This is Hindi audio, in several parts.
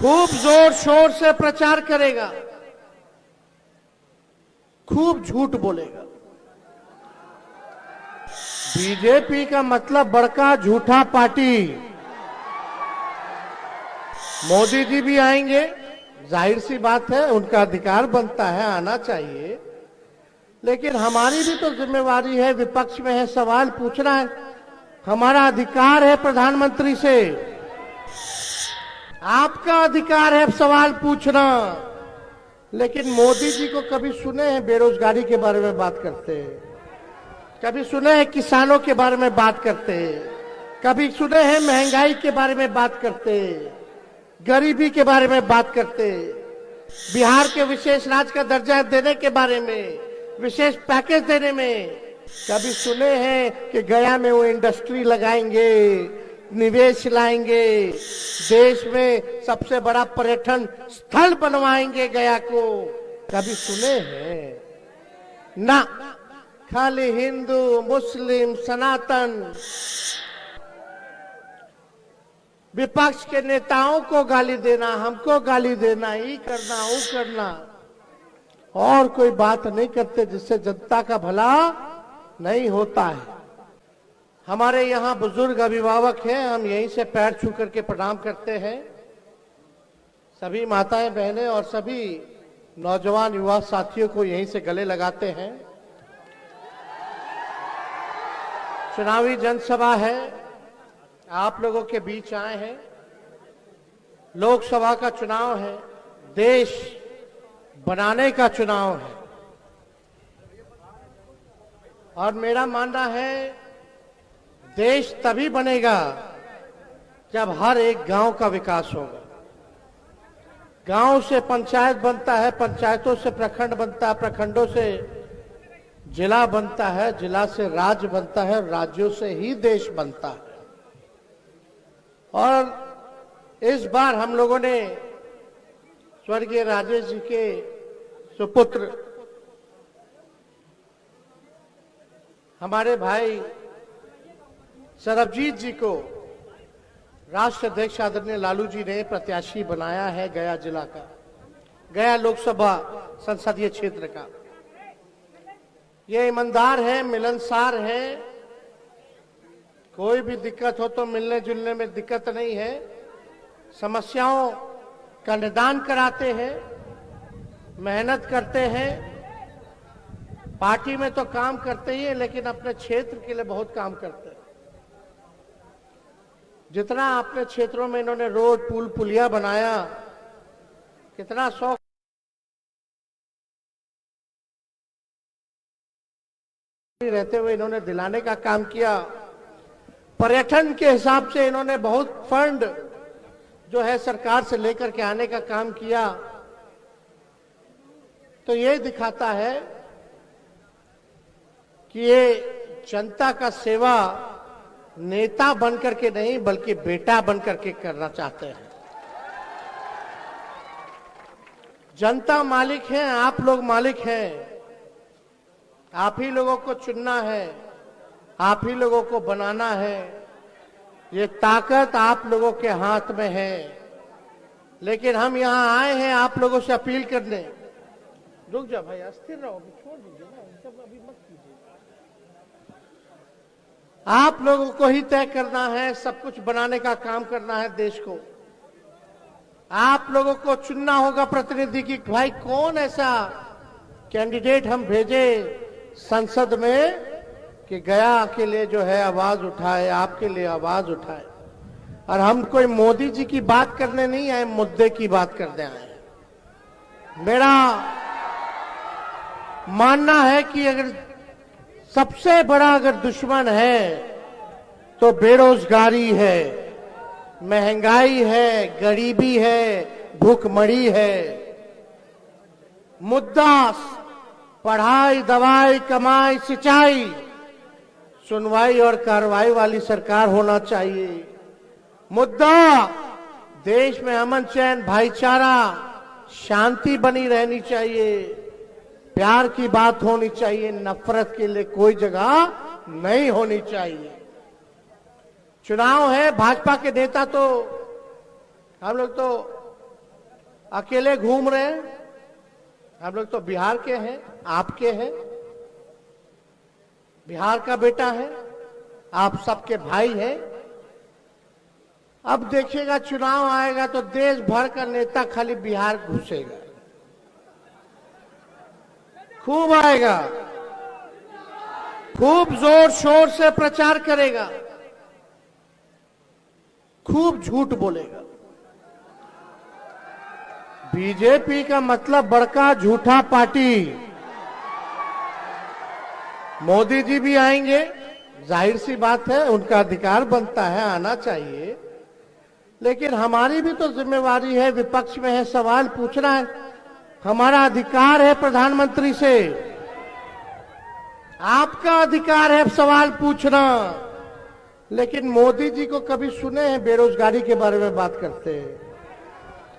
खूब जोर शोर से प्रचार करेगा, खूब झूठ बोलेगा। बीजेपी का मतलब बड़का झूठा पार्टी। मोदी जी भी आएंगे, जाहिर सी बात है, उनका अधिकार बनता है, आना चाहिए। लेकिन हमारी भी तो जिम्मेवारी है, विपक्ष में है, सवाल पूछना है। हमारा अधिकार है प्रधानमंत्री से, आपका अधिकार है सवाल पूछना। लेकिन मोदी जी को कभी सुने हैं बेरोजगारी के बारे में बात करते हैं? कभी सुने हैं किसानों के बारे में बात करते हैं? कभी सुने हैं महंगाई के बारे में बात करते हैं, गरीबी के बारे में बात करते, बिहार के विशेष राज्य का दर्जा देने के बारे में, विशेष पैकेज देने में? कभी सुने हैं कि गया में वो इंडस्ट्री लगाएंगे, निवेश लाएंगे, देश में सबसे बड़ा पर्यटन स्थल बनवाएंगे गया को? कभी सुने हैं? ना, खाली हिंदू, मुस्लिम, सनातन, विपक्ष के नेताओं को गाली देना, हमको गाली देना, ये करना, वो करना, और कोई बात नहीं करते जिससे जनता का भला नहीं होता है। हमारे यहाँ बुजुर्ग अभिभावक हैं, हम यहीं से पैर छू करके प्रणाम करते हैं। सभी माताएं बहनें और सभी नौजवान युवा साथियों को यहीं से गले लगाते हैं। चुनावी जनसभा है, आप लोगों के बीच आए हैं। लोकसभा का चुनाव है, देश बनाने का चुनाव है। और मेरा मानना है देश तभी बनेगा जब हर एक गांव का विकास होगा। गांव से पंचायत बनता है, पंचायतों से प्रखंड बनता है, प्रखंडों से जिला बनता है, जिला से राज्य बनता है, राज्यों से ही देश बनता है। और इस बार हम लोगों ने स्वर्गीय राजेश जी के सुपुत्र हमारे भाई सरबजीत जी को राष्ट्रीय अध्यक्ष आदरणीय लालू जी ने प्रत्याशी बनाया है गया जिला का, गया लोकसभा संसदीय क्षेत्र का। ये ईमानदार है, मिलनसार है, कोई भी दिक्कत हो तो मिलने जुलने में दिक्कत नहीं है, समस्याओं का निदान कराते हैं, मेहनत करते हैं। पार्टी में तो काम करते ही हैं, लेकिन अपने क्षेत्र के लिए बहुत काम करते हैं। जितना अपने क्षेत्रों में इन्होंने रोड, पुल, पुलिया बनाया, कितना शौक रहते हुए इन्होंने दिलाने का काम किया। पर्यटन के हिसाब से इन्होंने बहुत फंड जो है सरकार से लेकर के आने का काम किया। तो ये दिखाता है कि ये जनता का सेवा नेता बनकर के नहीं बल्कि बेटा बनकर के करना चाहते हैं। जनता मालिक है, आप लोग मालिक हैं। आप ही लोगों को चुनना है, आप ही लोगों को बनाना है। ये ताकत आप लोगों के हाथ में है। लेकिन हम यहां आए हैं आप लोगों से अपील करने। रुक जा भाई, अस्थिर रहो, छोड़ दीजिए ना, सब अभी मत कीजिए। आप लोगों को ही तय करना है, सब कुछ बनाने का काम करना है देश को। आप लोगों को चुनना होगा प्रतिनिधि की, भाई कौन ऐसा कैंडिडेट हम भेजे संसद में कि गया के लिए जो है आवाज उठाए, आपके लिए आवाज उठाए। और हम कोई मोदी जी की बात करने नहीं आए, मुद्दे की बात करने आए। मेरा मानना है कि अगर सबसे बड़ा अगर दुश्मन है तो बेरोजगारी है, महंगाई है, गरीबी है, भूखमरी है। मुद्दा पढ़ाई, दवाई, कमाई, सिंचाई, सुनवाई और कार्रवाई वाली सरकार होना चाहिए। मुद्दा देश में अमन चैन, भाईचारा, शांति बनी रहनी चाहिए, प्यार की बात होनी चाहिए, नफरत के लिए कोई जगह नहीं होनी चाहिए। चुनाव है, भाजपा के नेता तो हम लोग तो अकेले घूम रहे हैं। हम लोग तो बिहार के हैं, आपके हैं, बिहार का बेटा है, आप सबके भाई हैं। अब देखिएगा चुनाव आएगा तो देश भर का नेता खाली बिहार घुसेगा, खूब आएगा, खूब जोर शोर से प्रचार करेगा, खूब झूठ बोलेगा। बीजेपी का मतलब बड़का झूठा पार्टी। मोदी जी भी आएंगे, जाहिर सी बात है, उनका अधिकार बनता है, आना चाहिए। लेकिन हमारी भी तो जिम्मेवारी है, विपक्ष में है, सवाल पूछना है, हमारा अधिकार है प्रधानमंत्री से। आपका अधिकार है सवाल पूछना। लेकिन मोदी जी को कभी सुने हैं बेरोजगारी के बारे में बात करते हैं?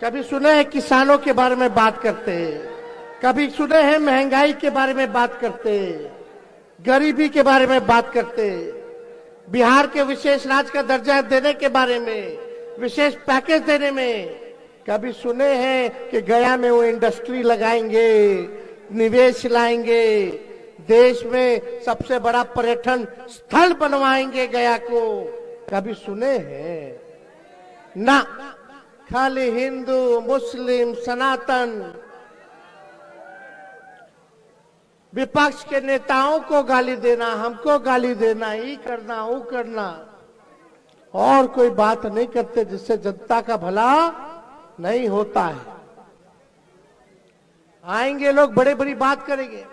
कभी सुने हैं किसानों के बारे में बात करते हैं? कभी सुने हैं महंगाई के बारे में बात करते हैं, गरीबी के बारे में बात करते हैं, बिहार के विशेष राज्य का दर्जा देने के बारे में, विशेष पैकेज देने में? कभी सुने हैं कि गया में वो इंडस्ट्री लगाएंगे, निवेश लाएंगे, देश में सबसे बड़ा पर्यटन स्थल बनवाएंगे गया को? कभी सुने हैं? ना, खाली हिंदू, मुस्लिम, सनातन, विपक्ष के नेताओं को गाली देना, हमको गाली देना, ये करना, वो करना, और कोई बात नहीं करते जिससे जनता का भला नहीं होता है। आएंगे लोग, बड़े बड़ी बात करेंगे,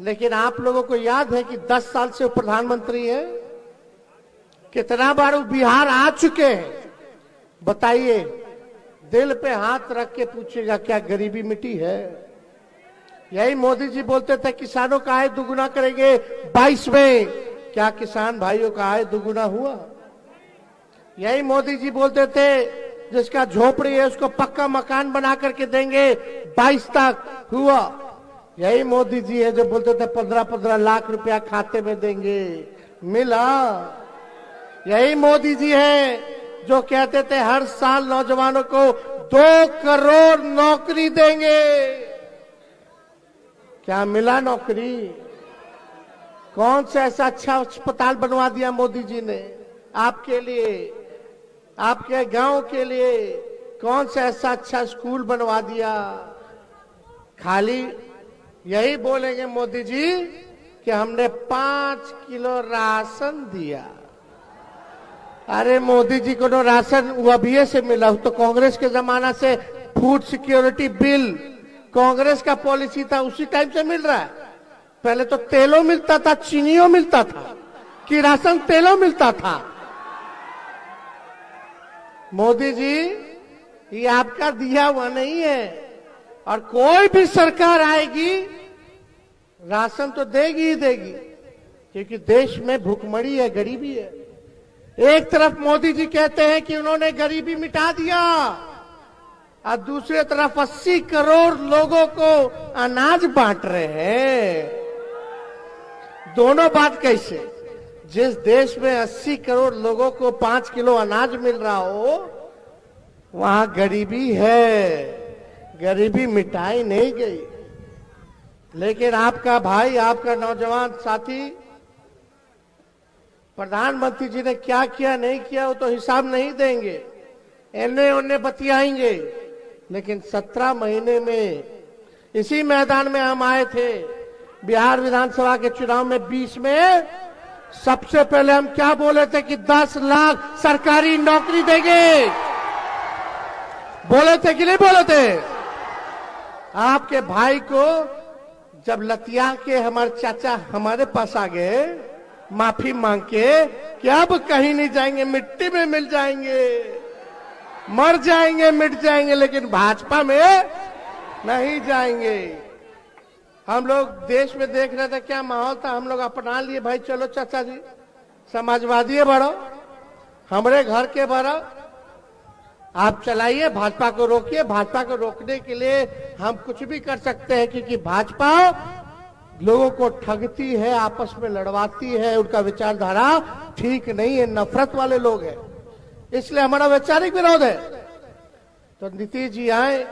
लेकिन आप लोगों को याद है कि 10 साल से वो प्रधानमंत्री है, कितना बार वो बिहार आ चुके हैं? बताइए, दिल पे हाथ रख के पूछेगा, क्या गरीबी मिटी है? यही मोदी जी बोलते थे किसानों का आय दुगुना करेंगे 22 में। क्या किसान भाइयों का आय दुगुना हुआ? यही मोदी जी बोलते थे जिसका झोपड़ी है उसको पक्का मकान बना करके देंगे 22 तक, हुआ? यही मोदी जी है जो बोलते थे 15-15 लाख रुपया खाते में देंगे, मिला? यही मोदी जी है जो कहते थे हर साल नौजवानों को 2 करोड़ नौकरी देंगे। क्या मिला नौकरी? कौन सा ऐसा अच्छा अस्पताल बनवा दिया मोदी जी ने आपके लिए, आपके गांव के लिए? कौन सा ऐसा अच्छा स्कूल बनवा दिया? खाली यही बोलेंगे मोदी जी कि हमने 5 किलो राशन दिया। अरे मोदी जी को तो राशन अभी से मिला, तो कांग्रेस के जमाना से फूड सिक्योरिटी बिल कांग्रेस का पॉलिसी था, उसी टाइम से मिल रहा है। पहले तो तेलों मिलता था, चीनियों मिलता था, कि राशन तेलों मिलता था। मोदी जी, ये आपका दिया हुआ नहीं है, और कोई भी सरकार आएगी राशन तो देगी ही देगी, क्योंकि देश में भूखमरी है, गरीबी है। एक तरफ मोदी जी कहते हैं कि उन्होंने गरीबी मिटा दिया, और दूसरी तरफ 80 करोड़ लोगों को अनाज बांट रहे हैं। दोनों बात कैसे? जिस देश में 80 करोड़ लोगों को 5 किलो अनाज मिल रहा हो, वहां गरीबी है, गरीबी मिटाई नहीं गई। लेकिन आपका भाई, आपका नौजवान साथी, प्रधानमंत्री जी ने क्या किया नहीं किया वो तो हिसाब नहीं देंगे, एने ओने बतियाएंगे। लेकिन 17 महीने में इसी मैदान में हम आए थे, बिहार विधानसभा के चुनाव में 20 में। सबसे पहले हम क्या बोले थे कि 10 लाख सरकारी नौकरी देंगे, बोले थे कि नहीं बोले थे? आपके भाई को जब लतिया के हमारे चाचा हमारे पास आ गए माफी मांग के कि अब कहीं नहीं जाएंगे, मिट्टी में मिल जाएंगे, मर जाएंगे, मिट जाएंगे, लेकिन भाजपा में नहीं जाएंगे। हम लोग देश में देख रहे थे क्या माहौल था, हम लोग अपना लिए, भाई चलो चाचा जी समाजवादी बढ़ो, हमारे घर के बढ़ो, आप चलाइए, भाजपा को रोकिए। भाजपा को रोकने के लिए हम कुछ भी कर सकते हैं, क्योंकि भाजपा लोगों को ठगती है, आपस में लड़वाती है, उनका विचारधारा ठीक नहीं है, नफरत वाले लोग हैं, इसलिए हमारा वैचारिक विरोध है। तो नीतीश जी आए,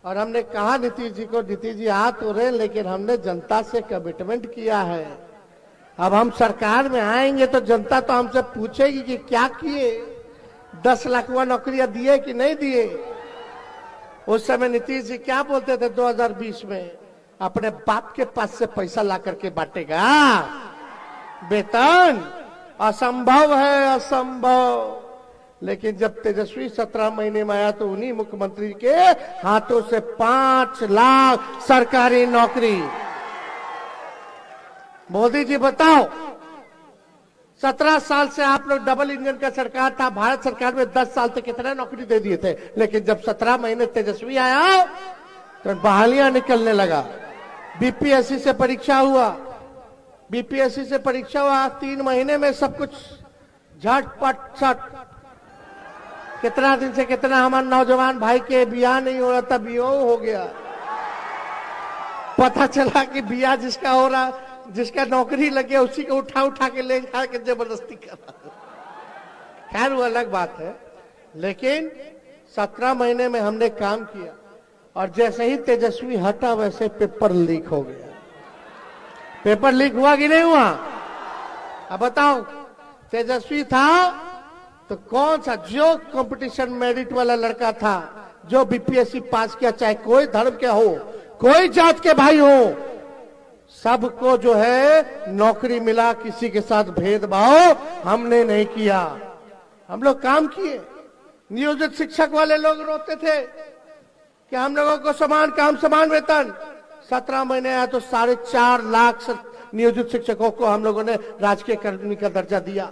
और हमने कहा नीतीश जी को, नीतीश जी आ तो रहे, लेकिन हमने जनता से कमिटमेंट किया है। अब हम सरकार में आएंगे तो जनता तो हमसे पूछेगी कि क्या किए, 10 लाखवा नौकरियां दिए कि नहीं दिए। उस समय नीतीश जी क्या बोलते थे 2020 में, अपने बाप के पास से पैसा ला करके बांटेगा वेतन, असंभव है, असंभव। लेकिन जब तेजस्वी 17 महीने में आया तो उन्हीं मुख्यमंत्री के हाथों से 5 लाख सरकारी नौकरी। मोदी जी बताओ, 17 साल से आप लोग डबल इंजन का सरकार था, भारत सरकार में 10 साल तक कितना नौकरी दे दिए थे, लेकिन जब 17 महीने तेजस्वी आया तो बहालियां निकलने लगा। बीपीएससी से परीक्षा हुआ, बीपीएससी से परीक्षा हुआ, 3 महीने में सब कुछ झटपट छट। कितना दिन से कितना हमारे नौजवान भाई के बियाह नहीं हो रहा था, बियाह हो गया। पता चला कि बियाह जिसका हो रहा, जिसका नौकरी लग गया, उसी को उठा उठा के ले जा के जबरदस्ती कर रहा। खैर वो अलग बात है, लेकिन 17 महीने में हमने काम किया और जैसे ही तेजस्वी हटा वैसे पेपर लीक हो गया। पेपर लीक हुआ कि नहीं हुआ? अब बताओ, तेजस्वी था तो कौन सा, जो कंपटीशन मेरिट वाला लड़का था, जो बीपीएससी पास किया, चाहे कोई धर्म के हो, कोई जात के भाई हो, सबको जो है नौकरी मिला। किसी के साथ भेदभाव हमने नहीं किया, हम लोग काम किए। नियोजित शिक्षक वाले लोग रोते थे कि हम लोगों को समान काम समान वेतन। 17 महीने आया तो 4.5 लाख नियोजित शिक्षकों को हम लोगों ने राजकीय कर्मी का दर्जा दिया।